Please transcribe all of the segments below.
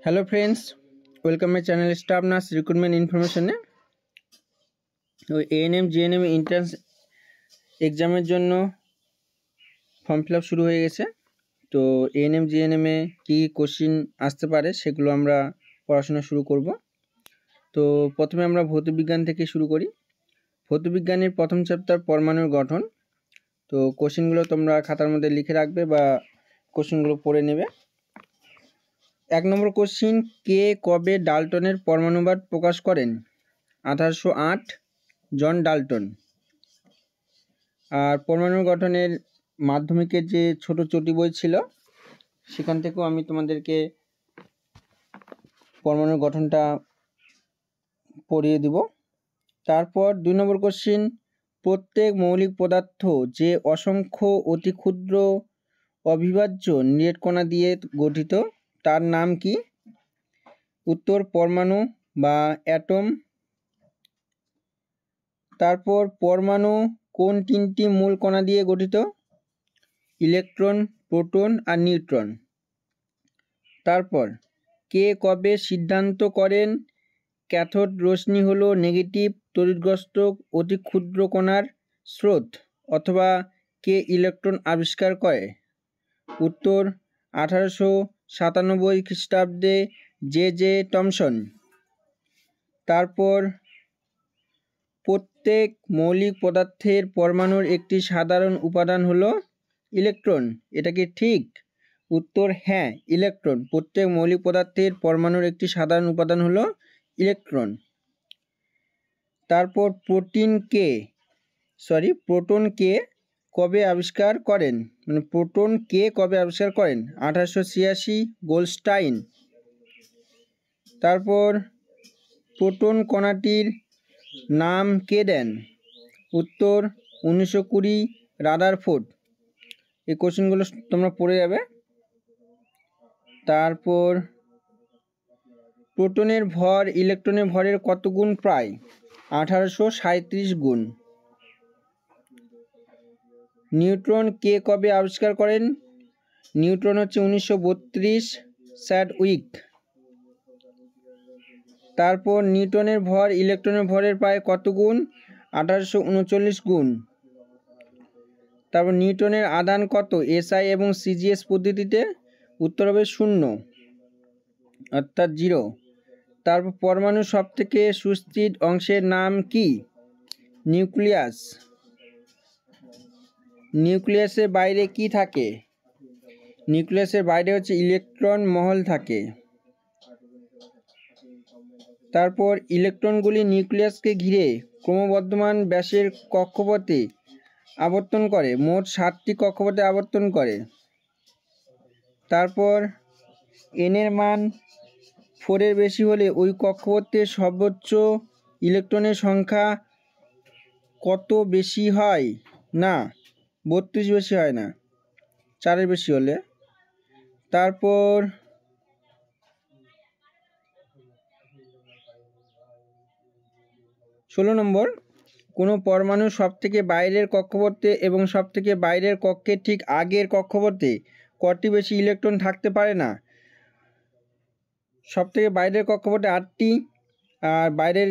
Hello friends, welcome my channel staff nurse recruitment इनफरमेशने। तो ANM GNM entrance এক্সামের জন্য ফর্ম ফিল আপ শুরু হয়ে গেছে। তো এএনএম জিএনএমে কী কোশ্চিন আসতে পারে সেগুলো আমরা পড়াশোনা শুরু করব। তো প্রথমে আমরা ভৌতবিজ্ঞান থেকে শুরু করি। ভৌতবিজ্ঞানের প্রথম চ্যাপ্টার পরমাণুর গঠন। তো কোশ্চিনগুলো তোমরা খাতার মধ্যে লিখে রাখবে বা কোশ্চিনগুলো পড়ে নেবে। 1 নম্বর কোশ্চিন, কে কবে ডাল্টনের পরমাণুবাদ প্রকাশ করেন? 1808 জন ডাল্টন। আর পরমাণুর গঠনের মাধ্যমিকের যে ছোট চটি বই ছিল সেখান থেকেও আমি তোমাদেরকে পরমাণুর গঠনটা পড়িয়ে দিব। তারপর 2 নম্বর কোশ্চিন, প্রত্যেক মৌলিক পদার্থ যে অসংখ্য অতি ক্ষুদ্র অবিভাজ্য নিরেট কণা দিয়ে গঠিত তার নাম কি? উত্তর পরমাণু বা অ্যাটম। তারপর পরমাণু কোন 3টি মূল কণা দিয়ে গঠিত? ইলেকট্রন, প্রোটন আর নিউট্রন। তারপর কে কবে সিদ্ধান্ত করেন ক্যাথোড রশ্মি হলো নেগেটিভ তড়িৎগ্রস্ত অতি ক্ষুদ্র কণার স্রোত, অথবা কে ইলেকট্রন আবিষ্কার করে? উত্তর 1897 খ্রিস্টাব্দে জে টমসন। তারপর প্রত্যেক মৌলিক পদার্থের পরমাণুর একটি সাধারণ উপাদান হলো ইলেকট্রন। এটা কি ঠিক? উত্তর হ্যাঁ, ইলেকট্রন। প্রত্যেক মৌলিক পদার্থের পরমাণুর একটি সাধারণ উপাদান হলো ইলেকট্রন। তারপর প্রোটন কে কবে আবিষ্কার করেন? প্রোটন কে কবে আবিষ্কার করেন? 1886 গোল্ডস্টাইন। তারপর প্রোটন কণাটির নাম কে দেন? উত্তর 1920 রাদারফোর্ড। এই কোশ্চেনগুলো তোমরা পড়ে যাবে। তারপর প্রোটনের ভর ইলেকট্রনের ভরের কত গুণ? প্রায় 1837 গুণ। নিউট্রন কে কবে আবিষ্কার করেন? নিউট্রন হচ্ছে 1932 স্যাডউইক। তারপর নিউটনের ভর ইলেকট্রনের ভরের প্রায় কত গুণ? 1839 গুণ। তারপর নিউটনের আধান কত এসআই এবং সিজিএস পদ্ধতিতে? উত্তর হবে 0, অর্থাৎ 0। তারপর পরমাণুর সবথেকে সুস্থির অংশের নাম কি? নিউক্লিয়াস। নিউক্লিয়াসের বাইরে কি থাকে? নিউক্লিয়াসের বাইরে হচ্ছে ইলেকট্রন মহল থাকে। তারপর ইলেকট্রনগুলি নিউক্লিয়াসকে ঘিরে ক্রমবর্ধমান ব্যাসের কক্ষপথে আবর্তন করে। মোট 7টি কক্ষপথে আবর্তন করে। তারপর এনের মান 4 বেশি হলে ওই কক্ষপথে সর্বোচ্চ ইলেকট্রনের সংখ্যা কত বেশি হয়? না, 32 বেশি হয় না, 4 বেশি হলে। তারপর 16 নম্বর, কোনো পরমাণুর সবথেকে বাইরের কক্ষপথে এবং সবথেকে বাইরের কক্ষের ঠিক আগের কক্ষপথে কটি বেশি ইলেকট্রন থাকতে পারে না? সবথেকে বাইরের কক্ষপথে 8টি, আর বাইরের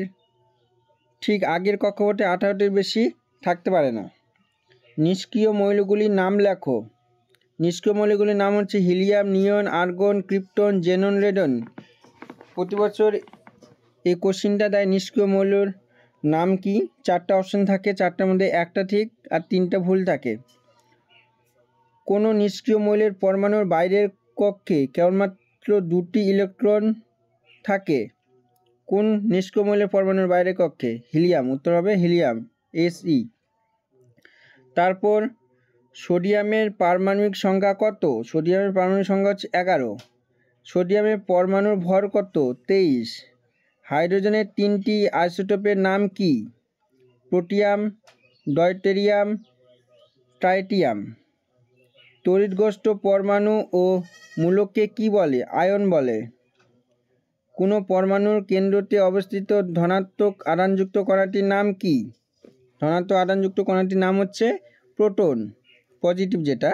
ঠিক আগের কক্ষপথে 18টির বেশি থাকতে পারে না। নিষ্ক্রিয় মৌলগুলির নাম লেখো। নিষ্ক্রিয় মৌলগুলির নাম হচ্ছে হিলিয়াম, নিয়ন, আর্গন, ক্রিপ্টন, জেনন, রেডন। প্রতি বছর এই কোশ্চিনটা দেয়, নিষ্ক্রিয় মৌলের নাম কি? 4টা অপশন থাকে, 4টার মধ্যে একটা ঠিক আর 3টা ভুল থাকে। কোনো নিষ্ক্রিয় মৌলের পরমাণুর বাইরের কক্ষে কেবলমাত্র 2টি ইলেকট্রন থাকে। কোন নিষ্ক্রিয় মৌলের পরমাণুর বাইরের কক্ষে? হিলিয়াম। উত্তর হবে হিলিয়াম, He। তারপর সোডিয়ামের পারমাণবিক সংখ্যা কত? সোডিয়ামের পারমাণবিক সংখ্যা হচ্ছে 11। সোডিয়ামের পরমাণুর ভর কত? 23। হাইড্রোজেনের 3টি আইসোটোপের নাম কি? Protium, deuterium, ট্রাইটিয়াম। তড়িৎগ্রস্ত পরমাণু ও মূলককে কি বলে? আয়ন বলে। কোনো পরমাণুর কেন্দ্রতে অবস্থিত ধনাত্মক আধানযুক্ত কণাটির নাম কি? ধনাত্মক আধানযুক্ত কণাটির নাম হচ্ছে প্রোটন, পজিটিভ যেটা।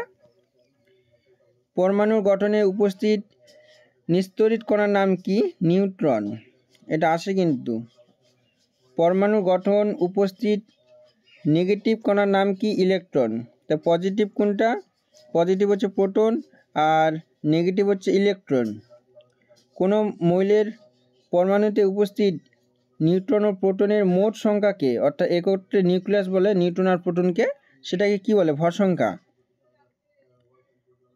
পরমাণুর গঠনে উপস্থিত নিস্তড়িত কণার নাম কি? নিউট্রন। এটা আসে কিন্তু। পরমাণুর গঠন উপস্থিত নেগেটিভ কণার নাম কি? ইলেকট্রন। তা পজিটিভ কোনটা? পজিটিভ হচ্ছে প্রোটন আর নেগেটিভ হচ্ছে ইলেকট্রন। কোনো মৌলের পরমাণুতে উপস্থিত নিউট্রন ও প্রোটনের মোট সংখ্যাকে, অর্থাৎ একত্রে নিউক্লিয়াস বলে নিউট্রন আর প্রোটনকে, সেটাকে কি বলে? ভর সংখ্যা।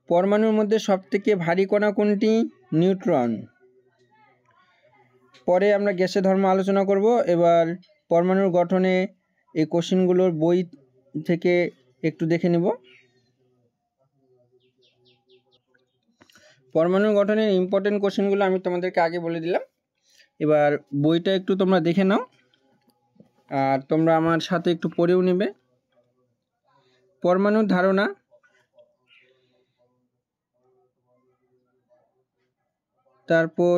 পরমাণুর মধ্যে সবথেকে ভারী কণা কোনটি? নিউট্রন। পরে আমরা গ্যাসের ধর্ম আলোচনা করব। এবার পরমাণুর গঠনে এই কোশ্চেনগুলোর বই থেকে একটু দেখে নেব। পরমাণুর গঠনের ইম্পর্টেন্ট কোশ্চেনগুলো আমি তোমাদেরকে আগে বলে দিলাম। এবার বইটা একটু তোমরা দেখে নাও আর তোমরা আমার সাথে একটু পড়েও নেবে। পরমাণুর ধারণা। তারপর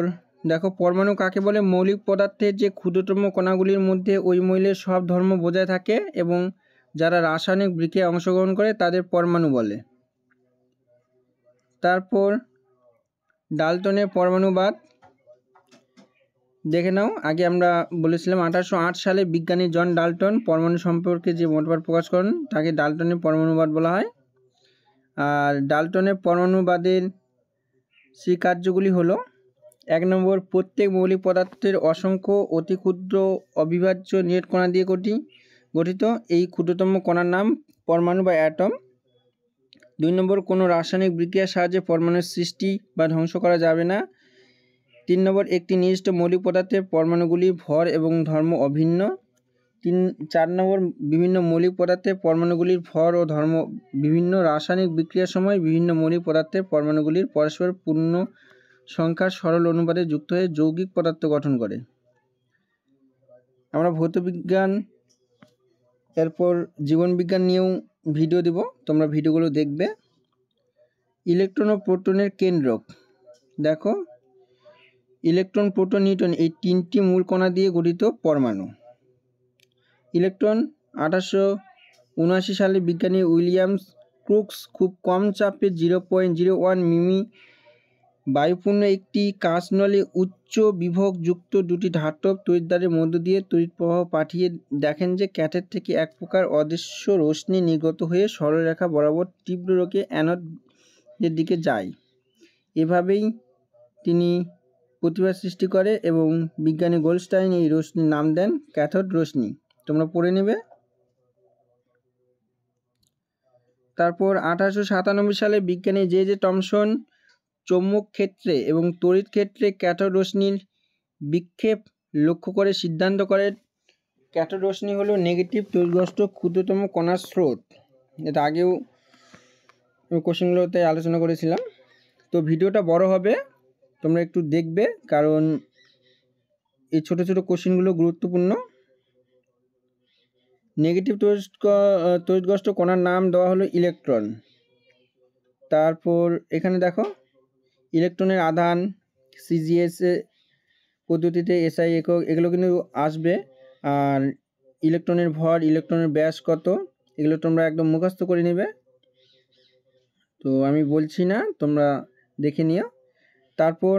দেখো, পরমাণু কাকে বলে? মৌলিক পদার্থের যে ক্ষুদ্রতম কণাগুলির মধ্যে ওই মৌলের সব ধর্ম বজায় থাকে এবং যারা রাসায়নিক বিক্রিয়ায় অংশগ্রহণ করে তাদের পরমাণু বলে। তারপর ডাল্টনের পরমাণুবাদ দেখে নাও। আগে আমরা বলেছিলাম 1808 সালে বিজ্ঞানী জন ডাল্টন পরমাণু সম্পর্কে যে মতবাদ প্রকাশ করেন তাকে ডাল্টনের পরমাণুবাদ বলা হয়। আর ডাল্টনের পরমাণুবাদের সেই কার্যগুলি হলো: 1 নম্বর, প্রত্যেক মৌলিক পদার্থের অসংখ্য অতি ক্ষুদ্র অবিভাজ্য নিরেট কণা দিয়ে গঠিত। এই ক্ষুদ্রতম কণার নাম পরমাণু বা অ্যাটম। 2 নম্বর, কোনো রাসায়নিক বিক্রিয়ার সাহায্যে পরমাণুর সৃষ্টি বা ধ্বংস করা যাবে না। 3 নম্বর, একটি নির্দিষ্ট মৌলিক পদার্থের পরমাণুগুলির ভর এবং ধর্ম অভিন্ন। 4 নম্বর, বিভিন্ন মৌলিক পদার্থের পরমাণুগুলির ভর ও ধর্ম বিভিন্ন। রাসায়নিক বিক্রিয়ার সময় বিভিন্ন মৌলিক পদার্থের পরমাণুগুলির পরস্পর পূর্ণ সংখ্যার সরল অনুপাতে যুক্ত হয়ে যৌগিক পদার্থ গঠন করে। আমরা ভৌতবিজ্ঞান এরপর জীবনবিজ্ঞান নিয়েও ভিডিও দেব, তোমরা ভিডিওগুলো দেখবে। ইলেকট্রন ও প্রোটনের কেন্দ্রক দেখো, ইলেকট্রন, প্রোটন, নিউট্রন এই 3টি মূল কণা দিয়ে গঠিত পরমাণু। ইলেকট্রন 1879 সালে বিজ্ঞানী উইলিয়াম ক্রুক্স খুব কম চাপে 0.01 মিমি বায়ুপূর্ণ একটি কাঁচনলে উচ্চ বিভব যুক্ত দুটি ধাতব তড়িৎদ্বারের মধ্য দিয়ে তড়িৎ প্রবাহ পাঠিয়ে দেখেন যে ক্যাথোড থেকে এক প্রকার অদৃশ্য রশ্মি নির্গত হয়ে সরলরেখা বরাবর তীব্র রোগে অ্যানোডের দিকে যায়। এভাবেই তিনি প্রতিভা সৃষ্টি করে এবং বিজ্ঞানী গোল্ডস্টাইন এই রশ্মির নাম দেন ক্যাথোড রশ্মি। তোমরা পড়ে নেবে। তারপর 1897 সালে বিজ্ঞানী জে টমসন চৌম্বক ক্ষেত্রে এবং তড়িৎ ক্ষেত্রে ক্যাথোড রশ্মির বিক্ষেপ লক্ষ্য করে সিদ্ধান্ত করেন ক্যাথোড রশ্মি হলো নেগেটিভ তড়িৎগ্রস্ত ক্ষুদ্রতম কণার স্রোত। এটা আগেও কোশ্চেনগুলোতে আলোচনা করেছিলাম। তো ভিডিওটা বড় হবে, তোমরা একটু দেখবে, কারণ এই ছোট ছোট কোশ্চেনগুলো গুরুত্বপূর্ণ। নেগেটিভ তড়িৎগ্রস্ত কণার নাম দেওয়া হলো ইলেকট্রন। তারপর এখানে দেখো, ইলেকট্রনের আধান, সিজিএস পদ্ধতিতে এসআই একক, এগুলো কিন্তু আসবে। আর ইলেকট্রনের ভর, ইলেকট্রনের ব্যাস কত, এগুলো তোমরা একদম মুখস্থ করে নেবে। তো আমি বলছি না, তোমরা দেখে নিও। তারপর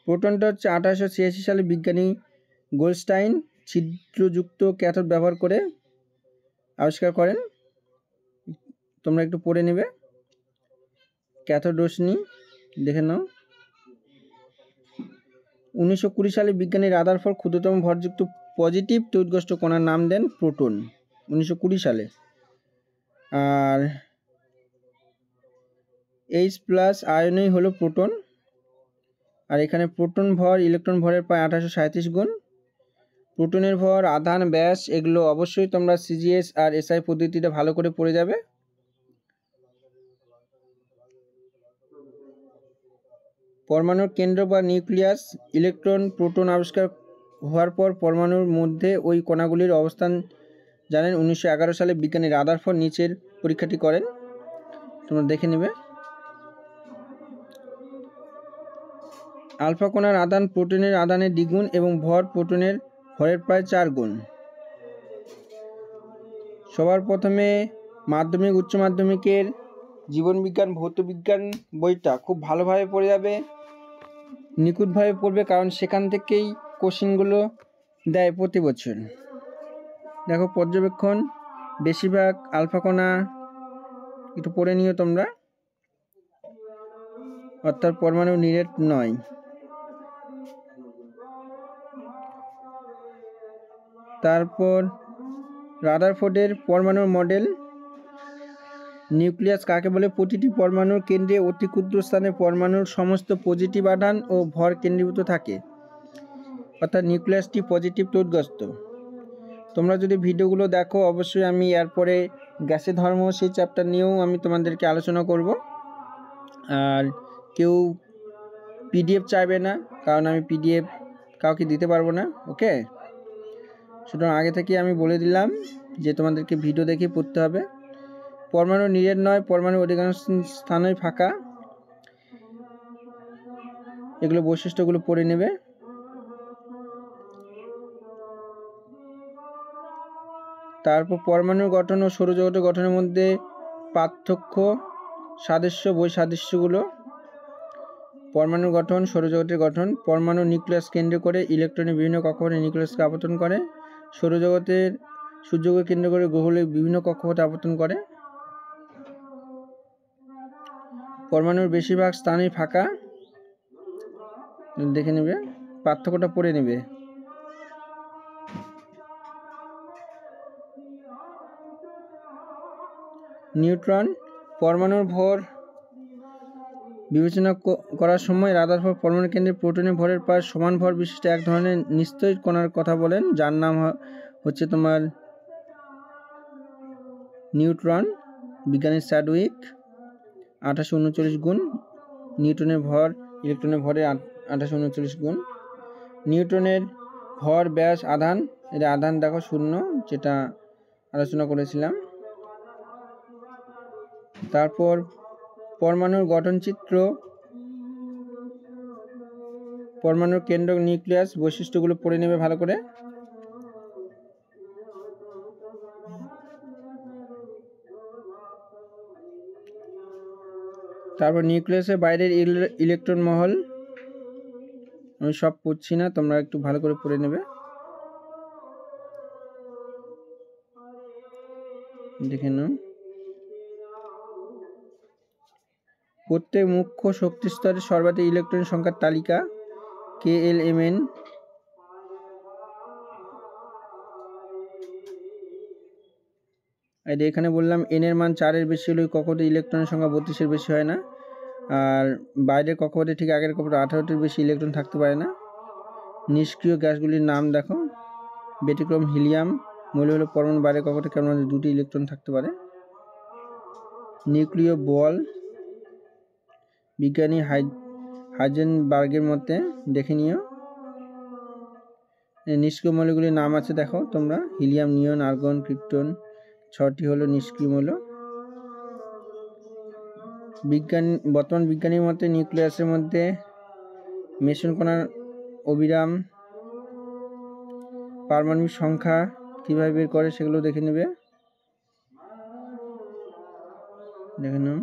প্রোটনটা হচ্ছে 1886 সালে বিজ্ঞানী গোল্ডস্টাইন ছিদ্রযুক্ত ক্যাথোড ব্যবহার করে আবিষ্কার করেন। তোমরা একটু পড়ে নেবে। ক্যাথোড রশ্মি দেখে নাও। 1920 সালে বিজ্ঞানী রাদারফোর্ড ক্ষুদ্রতম ভরযুক্ত পজিটিভ তড়িৎগ্রস্ত কণার নাম দেন প্রোটন, 1920 সালে। আর H+ আয়নই হলো প্রোটন। আর এখানে প্রোটন ভর ইলেকট্রন ভরের প্রায় 1837 গুণ। প্রোটনের ভর, আধান, ব্যাস এগুলো অবশ্যই তোমরা সিজিএস আর এসআই পদ্ধতিটা ভালো করে পড়ে যাবে। পরমাণুর কেন্দ্র বা নিউক্লিয়াস। ইলেকট্রন, প্রোটন আবিষ্কার হওয়ার পর পরমাণুর মধ্যে ওই কণাগুলির অবস্থান জানেন 1911 সালে বিজ্ঞানী রাদারফোর্ড নিচের পরীক্ষাটি করেন, তোমরা দেখে নেবে। আলফা কণার আধান প্রোটনের আধানের দ্বিগুণ এবং ভর প্রোটনের ভরের প্রায় 4 গুণ। সবার প্রথমে মাধ্যমিক উচ্চ মাধ্যমিকের জীবনবিজ্ঞান ভৌতবিজ্ঞান বইটা খুব ভালোভাবে পড়ে যাবে, নিখুঁতভাবে পড়বে, কারণ সেখান থেকেই কোশ্চেনগুলো দেয় প্রতি বছর। দেখো পর্যবেক্ষণ, বেশিরভাগ আলফা কণা একটু পড়ে নিও তোমরা, অর্থাৎ পরমাণু নিরেট নয়। তারপর রাদারফোর্ডের পরমাণুর মডেল। নিউক্লিয়াস কাকে বলে? প্রতিটি পরমাণুর কেন্দ্রে অতি ক্ষুদ্র স্থানে পরমাণুর সমস্ত পজিটিভ আধান ও ভর কেন্দ্রীভূত থাকে, অর্থাৎ নিউক্লিয়াসটি পজিটিভ তড়িৎগ্রস্ত। তোমরা যদি ভিডিওগুলো দেখো, অবশ্যই আমি এরপরে গ্যাসের ধর্ম সেই চ্যাপ্টার নিয়েও আমি তোমাদেরকে আলোচনা করব। আর কেউ পিডিএফ চাইবে না, কারণ আমি পিডিএফ কাউকে দিতে পারবো না, ওকে। সুতরাং আগে থেকে আমি বলে দিলাম যে তোমাদেরকে ভিডিও দেখে পড়তে হবে। পরমাণু নিরেট নয়, পরমাণু অধিকাংশ স্থানই ফাঁকা, এগুলো বৈশিষ্ট্যগুলো পড়ে নেবে। তারপর পরমাণুর গঠন ও সৌরজগতের গঠনের মধ্যে পার্থক্য, সাদৃশ্য, বৈসাদৃশ্যগুলো। পরমাণুর গঠন, সৌরজগতের গঠন। পরমাণু নিউক্লিয়াস কেন্দ্র করে ইলেকট্রনের বিভিন্ন কক্ষপথে নিউক্লিয়াসকে আবর্তন করে। সৌরজগতের সূর্যকে কেন্দ্র করে গ্রহগুলি বিভিন্ন কক্ষপথে আবর্তন করে। পরমাণুর বেশিরভাগ স্থানই ফাঁকা, দেখে নেবে, পার্থক্যটা পড়ে নেবে। নিউট্রন, পরমাণুর ভর বিবেচনা করার সময় রাদারফোর্ড পরমাণু কেন্দ্রে প্রোটনের ভরের প্রায় সমান ভর বিশিষ্ট এক ধরনের নিস্তড়িত কণার কথা বলেন, যার নাম হচ্ছে তোমার নিউট্রন। বিজ্ঞানী চ্যাডউইক। 1839 গুণ। নিউটনের ভর ইলেকট্রনের ভরে 1839 গুণ। নিউটনের ভর, ব্যাস, আধান, এটা আধান দেখো 0, যেটা আলোচনা করেছিলাম। তারপর পরমাণুর গঠনচিত্র, পরমাণুর কেন্দ্র, নিউক্লিয়াস, বৈশিষ্ট্যগুলো পড়ে নেবে ভালো করে। তারপর নিউক্লিয়াসের বাইরের ইলেকট্রন মহল, আমি সব পড়ছি না, তোমরা একটু ভালো করে পড়ে নেবে, দেখে নাও। প্রত্যেক মুখ্য শক্তি স্তরে সর্বাধিক ইলেকট্রনের সংখ্যার তালিকা, KLMN। আর এখানে বললাম এনের মান 4-এর বেশি হলে কক্ষপথে ইলেকট্রনের সংখ্যা 32-এর বেশি হয় না। আর বাইরের কক্ষপথে ঠিক আগের কক্ষপথে 18-টির বেশি ইলেকট্রন থাকতে পারে না। নিষ্ক্রিয় গ্যাসগুলির নাম দেখো। ব্যতিক্রম হিলিয়াম মৌল হলো পরমাণু বাইরের কক্ষপথে কেবলমাত্র 2টি ইলেকট্রন থাকতে পারে। নিউক্লিয় বল, বিজ্ঞানী হাইজেনবার্গের মতে, দেখে নিও। নিষ্ক্রিয় মৌলগুলির নাম আছে দেখো তোমরা, হিলিয়াম, নিয়ন, আর্গন, ক্রিপ্টন, 6টি হলো নিষ্ক্রিয় মৌল। বর্তমান বিজ্ঞানীর মতে নিউক্লিয়াসের মধ্যে মেসন কণার অবিরাম। পারমাণবিক সংখ্যা কীভাবে বের করে সেগুলো দেখে নেবে, দেখে নাও।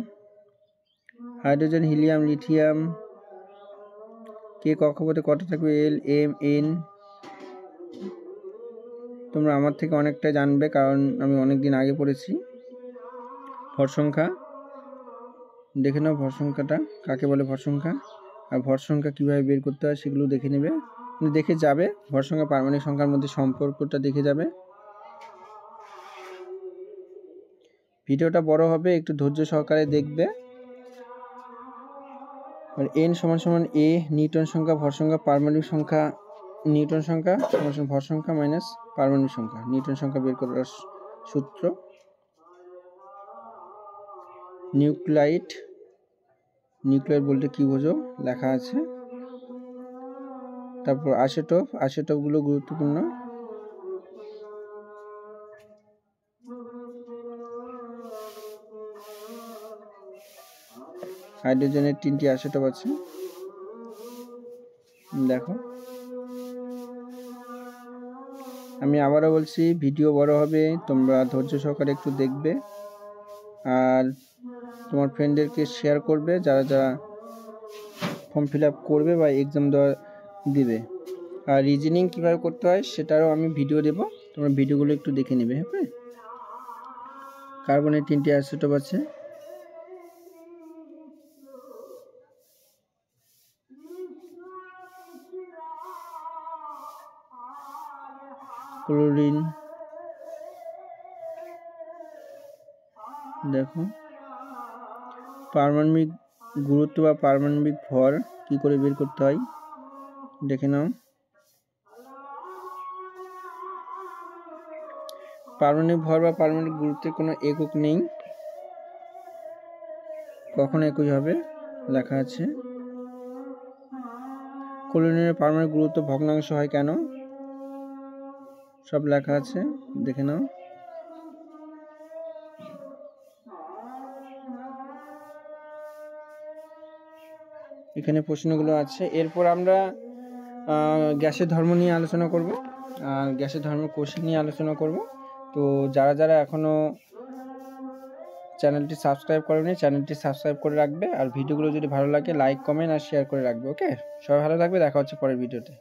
হাইড্রোজেন, হিলিয়াম, লিথিয়াম, কে কক্ষপথে কটা থাকবে, L, M, N। তোমরা আমার থেকে অনেকটা জানবে, কারণ আমি অনেক দিন আগে পড়েছি। ভর সংখ্যা দেখে নাও, ভর সংখ্যাটা কাকে বলে, ভর সংখ্যা। আর ভর সংখ্যা কীভাবে বের করতে হয় সেগুলো দেখে নেবে, দেখে যাবে। ভর সংখ্যা পারমাণবিক সংখ্যার মধ্যে সম্পর্কটা দেখে যাবে। ভিডিওটা বড় হবে, একটু ধৈর্য সহকারে দেখবে। আর N = A, নিউটন সংখ্যা, ভর সংখ্যা, পারমাণবিক সংখ্যা। নিউটন সংখ্যা = ভর সংখ্যা মাইনাস পারমাণবিক সংখ্যা। নিউটন সংখ্যা বের করার সূত্র। নিউক্লাইড বলতে কি বোঝো লেখা আছে। তারপর আইসোটোপগুলো গুরুত্বপূর্ণ। হাইড্রোজেনের 3টি আইসোটোপ আছে, দেখো। আমি আবারও বলছি, ভিডিও বড় হবে, তোমরা ধৈর্য সহকারে একটু দেখবে। আর তোমার ফ্রেন্ডদেরকে শেয়ার করবে যারা যারা ফর্ম ফিল আপ করবে বা এক্সাম দিবে। আর রিজনিং কীভাবে করতে হয় সেটারও আমি ভিডিও দেব, তোমরা ভিডিওগুলো একটু দেখে নেবে। ওকে, কার্বনের 3টি আইসোটোপ আছে। ক্লোরিন, দেখো পারমাণবিক গুরুত্ব বা পারমাণবিক ভর কি করে বের করতে হয় দেখে নাও। পারমাণবিক ভর বা পারমাণবিক গুরুত্বের কোনো একক নেই, কখনো একই হবে, লেখা আছে। ক্লোরিনের পারমাণবিক গুরুত্ব ভগ্নাংশ হয় কেন, সব লেখা আছে, দেখে নাও। এখানে প্রশ্নগুলো আছে। এরপর আমরা গ্যাসের ধর্ম নিয়ে আলোচনা করব, আর গ্যাসের ধর্ম কোষে নিয়ে আলোচনা করব। তো যারা যারা এখনও চ্যানেলটি সাবস্ক্রাইব করেনি চ্যানেলটি সাবস্ক্রাইব করে রাখবে, আর ভিডিওগুলো যদি ভালো লাগে লাইক কমেন্ট আর শেয়ার করে রাখবে। ওকে, সবাই ভালো থাকবে, দেখা হচ্ছে পরের ভিডিওতে।